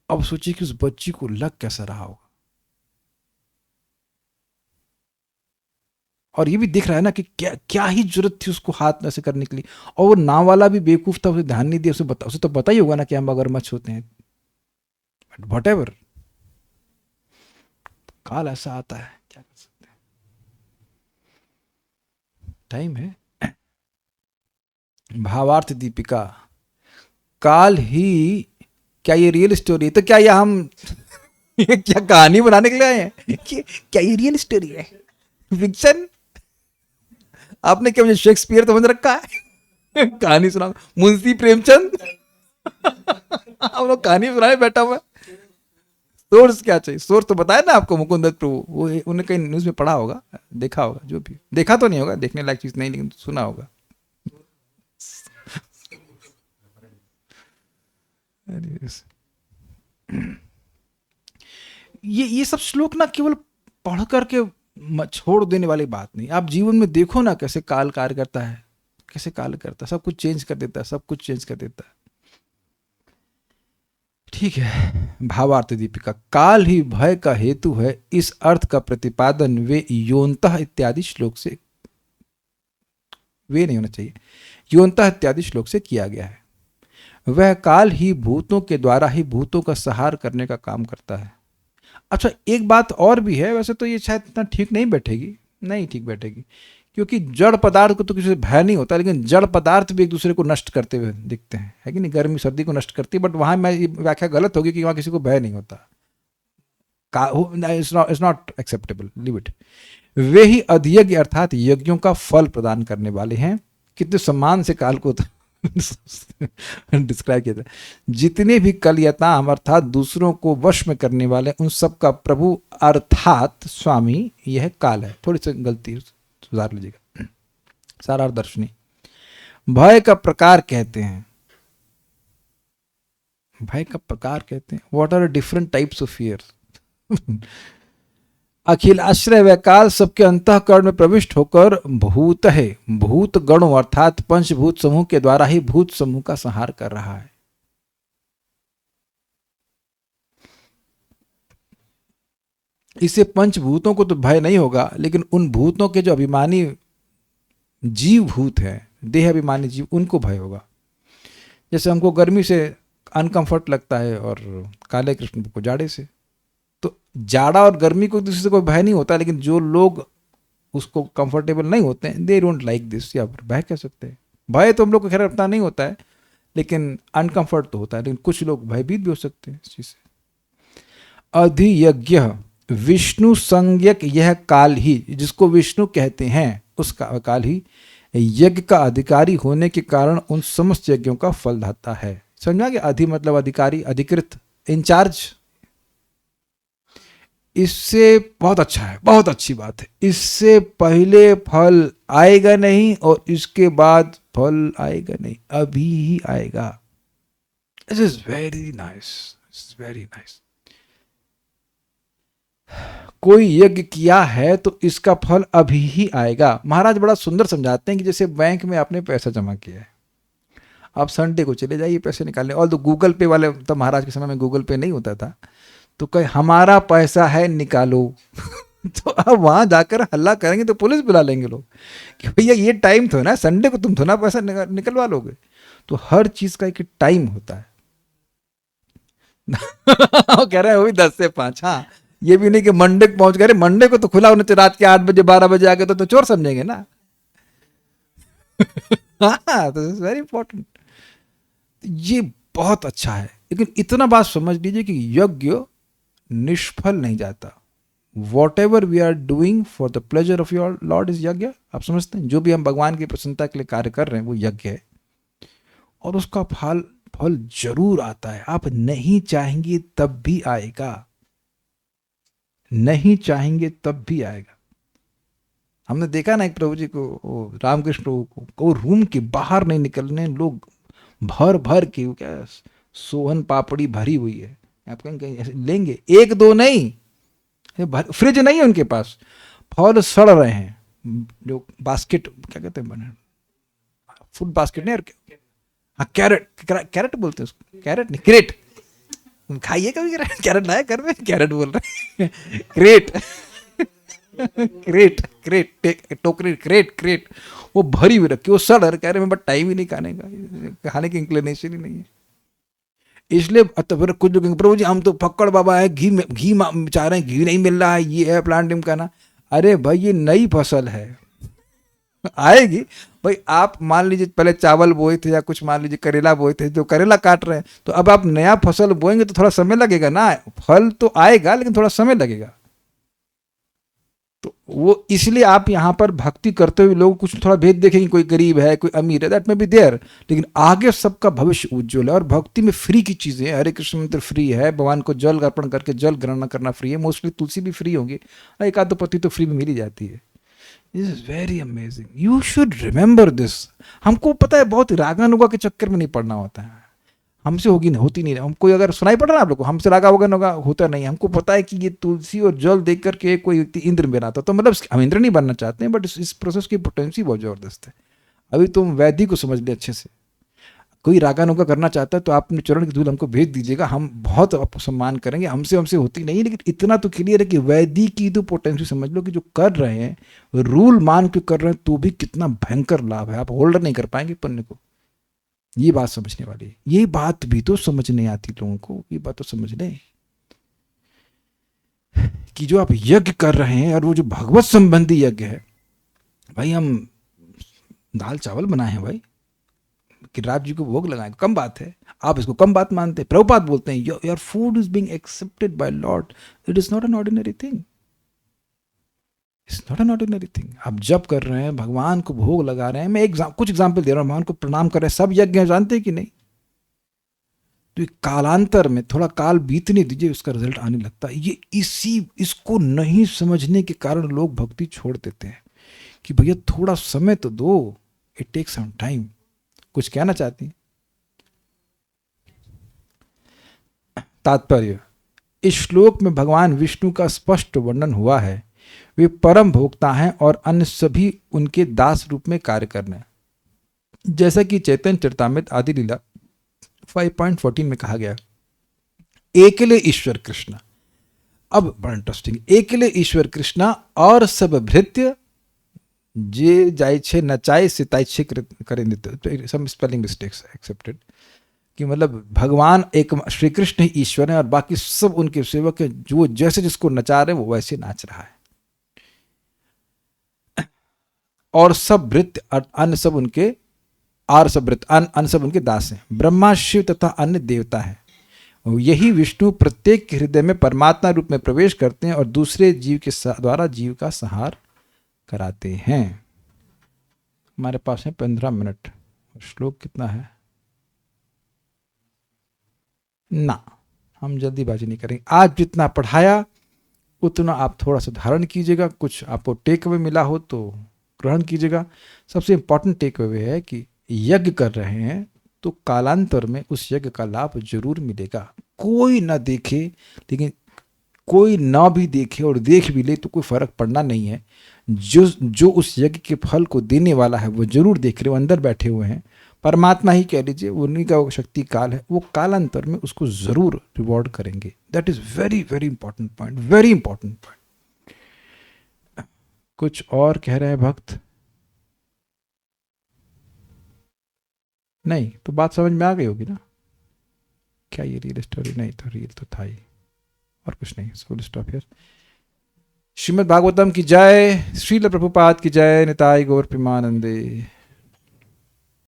अब सोचिए कि उस बच्ची को लग कैसा रहा होगा। और ये भी दिख रहा है ना कि क्या ही जरूरत थी उसको हाथ में ऐसे करने के लिए। और वो नाव वाला भी बेवकूफ था, उसे ध्यान नहीं दिया। उसे तो पता ही होगा ना कि हम मगरमच्छ होते हैं, बट व्हाटएवर, काल ऐसा आता है, क्या कर सकते हैं। टाइम है। भावार्थ दीपिका, काल ही, क्या ये रियल स्टोरी है? तो क्या ये हम क्या कहानी बनाने के लिए आए हैं? क्या ये रियल स्टोरी है, फिक्शन? आपने क्या मुझे शेक्सपियर समझ रखा है? कहानी सुना, मुंशी प्रेमचंद। हम लोग कहानी सुनाने बैठा हुआ। सोर्स क्या चाहिए? सोर्स तो बताया ना आपको, मुकुंद दत्त प्रभु। वो उन्हें कहीं न्यूज में पढ़ा होगा, देखा होगा, जो भी देखा तो नहीं होगा, देखने लायक चीज नहीं, लेकिन सुना होगा। ये सब श्लोक ना केवल पढ़ करके छोड़ देने वाली बात नहीं। आप जीवन में देखो ना कैसे काल कार्य करता है, कैसे काल करता है, सब कुछ चेंज कर देता है, सब कुछ चेंज कर देता है। ठीक है। भावार्थ दीपिका, काल ही भय का हेतु है, इस अर्थ का प्रतिपादन वे योनतः इत्यादि श्लोक से, वे नहीं होना चाहिए, योनतः इत्यादि श्लोक से किया गया है। वह काल ही भूतों के द्वारा ही भूतों का संहार करने का काम करता है। अच्छा, एक बात और भी है, वैसे तो ये शायद इतना ठीक नहीं बैठेगी, नहीं ठीक बैठेगी, क्योंकि जड़ पदार्थ को तो किसी से भय नहीं होता, लेकिन जड़ पदार्थ भी एक दूसरे को नष्ट करते हुए दिखते हैं, है कि नहीं? गर्मी सर्दी को नष्ट करती है, बट वहां मैं व्याख्या गलत होगी कि वहां किसी को भय नहीं होता। It's not acceptable, leave it. वे ही अधियज्ञ अर्थात यज्ञों का फल प्रदान करने वाले हैं। कितने सम्मान से काल को डिस्क्राइब किया था, जितने भी कलयताम अर्थात दूसरों को वश में करने वाले उन सब का प्रभु अर्थात स्वामी यह काल है। थोड़ी सी गलती सुधार लीजिएगा। सारार्थ दर्शनी भय का प्रकार कहते हैं, भय का प्रकार कहते हैं, what are different types of fear. अखिल आश्रय व काल सबके अंतःकरण में प्रविष्ट होकर भूत है, भूत गणों अर्थात पंचभूत समूह के द्वारा ही भूत समूह का संहार कर रहा है। इससे पंचभूतों को तो भय नहीं होगा, लेकिन उन भूतों के जो अभिमानी जीव भूत है, देह अभिमानी जीव, उनको भय होगा। जैसे हमको गर्मी से अनकंफर्ट लगता है और काले कृष्ण को जाड़े से, तो जाड़ा और गर्मी को दूसरे से कोई भय नहीं होता, लेकिन जो लोग उसको कंफर्टेबल नहीं होते हैं, दे डोंट लाइक दिस, या भय कह सकते हैं। भय तो हम लोग को खैर अपना नहीं होता है, लेकिन अनकंफर्ट तो होता है, लेकिन कुछ लोग भयभीत भी हो सकते हैं इस चीज से। अधियज्ञ विष्णु संज्ञक यह काल ही, जिसको विष्णु कहते हैं उसका काल ही यज्ञ का अधिकारी होने के कारण उन समस्त यज्ञों का फल दाता है। समझा कि अधि मतलब अधिकारी, अधिकृत, इंचार्ज। इससे बहुत अच्छा है, बहुत अच्छी बात है। इससे पहले फल आएगा नहीं और इसके बाद फल आएगा नहीं, अभी ही आएगा। This is very nice, very nice. कोई यज्ञ किया है तो इसका फल अभी ही आएगा। महाराज बड़ा सुंदर समझाते हैं कि जैसे बैंक में आपने पैसा जमा किया है, आप संडे को चले जाइए पैसे निकालने, और तो गूगल पे वाले, तो महाराज के समय में गूगल पे नहीं होता था, तो कहे हमारा पैसा है निकालो तो अब वहां जाकर हल्ला करेंगे तो पुलिस बुला लेंगे लोग कि भैया ये टाइम तो ना, संडे को तुम तो ना पैसा निकलवा लोगे। तो हर चीज का एक टाइम होता है। कह रहे हैं वही 10 से 5। हाँ, ये भी नहीं कि मंडे को पहुंच गए, मंडे को तो खुला होने चाहिए, रात के 8 बजे 12 बजे आ गए तो चोर समझेंगे ना। हाँ, तो वेरी इंपॉर्टेंट। ये बहुत अच्छा है, लेकिन इतना बात समझ लीजिए कि यज्ञ निष्फल नहीं जाता। Whatever we are doing for the pleasure of your lord is yajna. आप समझते हैं, जो भी हम भगवान की प्रसन्नता के लिए कार्य कर रहे हैं वो यज्ञ है, और उसका फल जरूर आता है। आप नहीं चाहेंगे तब भी आएगा, नहीं चाहेंगे तब भी आएगा। हमने देखा ना एक प्रभु जी को, रामकृष्ण को रूम के बाहर नहीं निकलने, लोग भर भर के, क्या सोहन पापड़ी भरी हुई है, आप कहीं ऐसे लेंगे, 1-2 नहीं, फ्रिज नहीं है उनके पास, फल सड़ रहे हैं, जो बास्केट क्या कहते हैं बने, फूड बास्केट नहीं, हाँ कैरेट बोलते हैं उसको, कैरेट नहीं, क्रेट। खाइए कभी कैरेट लाया घर में, कैरेट बोल रहे हैं, क्रेट क्रेट क्रेट टोकरी क्रेट वो भरी हुई रखी, वो सड़ कह रहे हैं, बट टाइम ही नहीं खाने का, खाने की इंक्लिनेशन ही नहीं है। इसलिए तो फिर कुछ लोग प्रभु जी हम तो फक्कड़ बाबा है, घी चाह रहे हैं, घी नहीं मिल रहा है, ये है प्लांट का ना। अरे भाई ये नई फसल है, आएगी भाई। आप मान लीजिए पहले चावल बोए थे, या कुछ मान लीजिए करेला बोए थे, जो करेला काट रहे हैं, तो अब आप नया फसल बोएंगे तो थोड़ा समय लगेगा ना, फल तो आएगा लेकिन थोड़ा समय लगेगा। तो वो इसलिए आप यहाँ पर भक्ति करते हुए लोग कुछ थोड़ा भेद देखेंगे, कोई गरीब है कोई अमीर है, दैट में बी देयर, लेकिन आगे सबका भविष्य उज्जवल है। और भक्ति में फ्री की चीजें है, हरे कृष्ण मंत्र फ्री है, भगवान को जल अर्पण करके जल ग्रहण करना फ्री है, मोस्टली तुलसी भी फ्री होगी, एक आध पत्ती तो फ्री में मिल ही जाती है। This is very amazing, you should remember this. हमको पता है बहुत रागानुगा के चक्कर में नहीं पड़ना होता है, हमसे होती नहीं, हम कोई अगर सुनाई पड़ रहा है आप लोग को, हमसे रागा वगैरह होता नहीं। हमको पता है कि ये तुलसी और जल देख करके कोई व्यक्ति इंद्र बनाता, तो मतलब हम इंद्र नहीं बनना चाहते हैं, बट इस प्रोसेस की पोटेंसी बहुत जबरदस्त है। अभी तुम वैदिक को समझ ले अच्छे से, कोई रागानुगा करना चाहता है तो आप अपने चरण की धूल हमको भेज दीजिएगा, हम बहुत आपको सम्मान करेंगे। हमसे होती नहीं, लेकिन इतना तो क्लियर है कि वैदिक की तो पोटेंशियल समझ लो कि जो कर रहे हैं रूल मान के कर रहे हैं, तो भी कितना भयंकर लाभ है। आप होल्डर नहीं कर पाएंगे पन्ने को, ये बात समझने वाली है। ये बात भी तो समझ नहीं आती लोगों को, ये बात तो समझ लें कि जो आप यज्ञ कर रहे हैं और वो जो भगवत संबंधी यज्ञ है, भाई हम दाल चावल बनाए हैं भाई कि राज जी को भोग लगाएं, कम बात है, आप इसको कम बात मानते हैं। प्रभुपाद बोलते हैं your food is being accepted by Lord, it is not an ordinary thing, it's not an ordinary thing. आप जब कर रहे हैं, भगवान को भोग लगा रहे हैं, मैं कुछ एग्जाम्पल दे रहा हूँ, भगवान को प्रणाम कर रहे हैं, सब यज्ञ हैं, जानते हैं कि नहीं? तो ये कालांतर में थोड़ा काल बीतने दीजिए, उसका रिजल्ट आने लगता है। ये इसको नहीं समझने के कारण लोग भक्ति छोड़ देते हैं कि भैया थोड़ा समय तो दो, इट टेक्स सम टाइम। कुछ कहना चाहती हैं? तात्पर्य, इस श्लोक में भगवान विष्णु का स्पष्ट वर्णन हुआ है। वे परम भोक्ता हैं और अन्य सभी उनके दास रूप में कार्य कर रहे हैं, जैसा कि चैतन्य चरितामृत आदि लीला 5.14 में कहा गया। एकले ईश्वर कृष्ण, अब बड़ा इंटरेस्टिंग, एकले ईश्वर कृष्ण और सब भृत्य जे जाय छे नचाए सिताय छे करे नित्य। सम स्पेलिंग मिस्टेक्स एक्सेप्टेड, कि मतलब भगवान एक श्री कृष्ण ही ईश्वर है और बाकी सब उनके सेवक हैं, जो जैसे जिसको नचा रहे वो वैसे नाच रहा है। और सब भृत्य अन्य सब उनके अन्य सब उनके दास हैं। ब्रह्मा, शिव तथा अन्य देवता हैं। यही विष्णु प्रत्येक के हृदय में परमात्मा रूप में प्रवेश करते हैं और दूसरे जीव के द्वारा जीव का संहार कराते हैं। हमारे पास है 15 मिनट। श्लोक कितना है? ना, हम जल्दीबाजी नहीं करेंगे। आज जितना पढ़ाया उतना आप थोड़ा सा धारण कीजिएगा। कुछ आपको टेक अवे मिला हो तो ग्रहण कीजिएगा। सबसे इंपॉर्टेंट टेक अवे है कि यज्ञ कर रहे हैं तो कालांतर में उस यज्ञ का लाभ जरूर मिलेगा। कोई ना देखे, लेकिन कोई ना भी देखे और देख भी ले तो कोई फर्क पड़ना नहीं है। जो उस यज्ञ के फल को देने वाला है वो जरूर देख रहे, वो अंदर बैठे हुए हैं, परमात्मा ही कह लीजिए, उन्हीं का शक्ति काल है, वो कालांतर में उसको जरूर रिवॉर्ड करेंगे। That is very very important point, very important point. कुछ और कह रहे हैं भक्त? नहीं तो बात समझ में आ गई होगी ना? क्या ये रियल स्टोरी? नहीं तो रियल तो था ही, और कुछ नहीं। So will stop here. Shrimad Bhagavatam की जय, श्रील प्रभुपाद की जय, निताई गौर प्रेमानंदे।